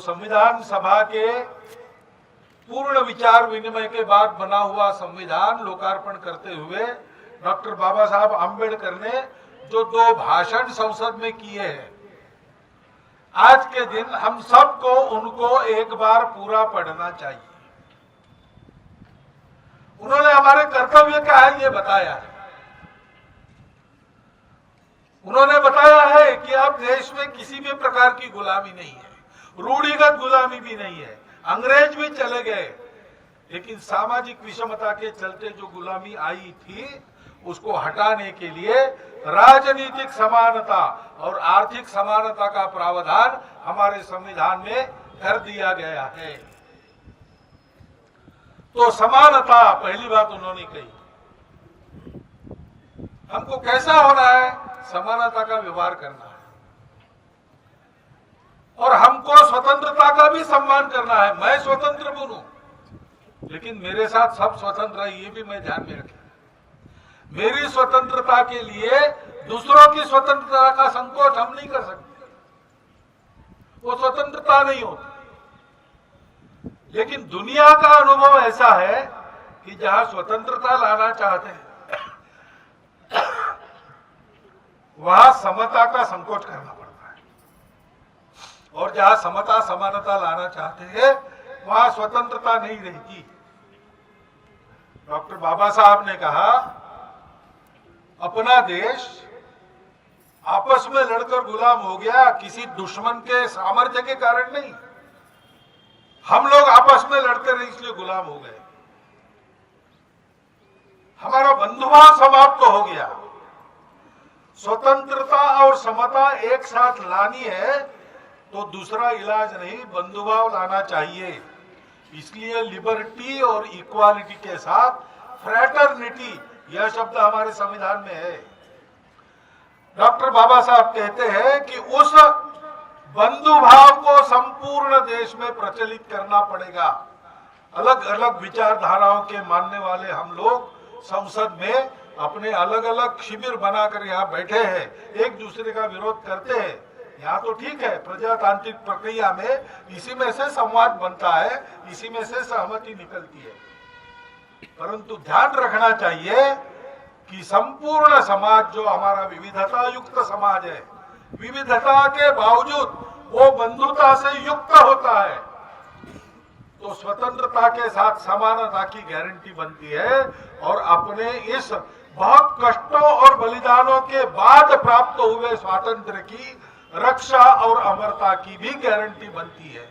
संविधान सभा के पूर्ण विचार विनिमय के बाद बना हुआ संविधान लोकार्पण करते हुए डॉक्टर बाबा साहब आम्बेडकर ने जो 2 भाषण संसद में किए हैं, आज के दिन हम सबको उनको एक बार पूरा पढ़ना चाहिए। उन्होंने हमारे कर्तव्य क्या है ये बताया है। उन्होंने बताया है कि अब देश में किसी भी प्रकार की गुलामी नहीं है, रूढ़िगत गुलामी भी नहीं है, अंग्रेज भी चले गए, लेकिन सामाजिक विषमता के चलते जो गुलामी आई थी उसको हटाने के लिए राजनीतिक समानता और आर्थिक समानता का प्रावधान हमारे संविधान में कर दिया गया है। तो समानता पहली बात उन्होंने कही। हमको कैसा होना है? समानता का व्यवहार करना है और हमको स्वतंत्रता का भी सम्मान करना है। मैं स्वतंत्र बनूं, लेकिन मेरे साथ सब स्वतंत्र है, ये भी मैं ध्यान में रखना। मेरी स्वतंत्रता के लिए दूसरों की स्वतंत्रता का संकोच हम नहीं कर सकते, वो स्वतंत्रता नहीं होती। लेकिन दुनिया का अनुभव ऐसा है कि जहां स्वतंत्रता लाना चाहते हैं वहां समता का संकोच करना पड़ता है, और जहां समता समानता लाना चाहते हैं वहां स्वतंत्रता नहीं रहती। डॉक्टर बाबा साहब ने कहा, अपना देश आपस में लड़कर गुलाम हो गया, किसी दुश्मन के सामर्थ्य के कारण नहीं। हम लोग आपस में लड़ते रहे इसलिए गुलाम हो गए। हमारा बंधुभाव समाप्त हो गया। स्वतंत्रता और समता एक साथ लानी है तो दूसरा इलाज नहीं, बंधुभाव लाना चाहिए। इसलिए लिबर्टी और इक्वालिटी के साथ फ्रैटर्निटी, यह शब्द हमारे संविधान में है। डॉक्टर बाबा साहब कहते हैं कि उस बंधुभाव को संपूर्ण देश में प्रचलित करना पड़ेगा। अलग अलग विचारधाराओं के मानने वाले हम लोग संसद में अपने अलग अलग शिविर बनाकर यहाँ बैठे हैं, एक दूसरे का विरोध करते हैं। यहाँ तो ठीक है, प्रजातांत्रिक प्रक्रिया में इसी में से संवाद बनता है, इसी में से सहमति निकलती है। परंतु ध्यान रखना चाहिए कि संपूर्ण समाज जो हमारा विविधता युक्त समाज है, विविधता के बावजूद वो बंधुता से युक्त होता है, तो स्वतंत्रता के साथ समानता की गारंटी बनती है और अपने इस बहुत कष्टों और बलिदानों के बाद प्राप्त हुए स्वातंत्र्य की रक्षा और अमरता की भी गारंटी बनती है।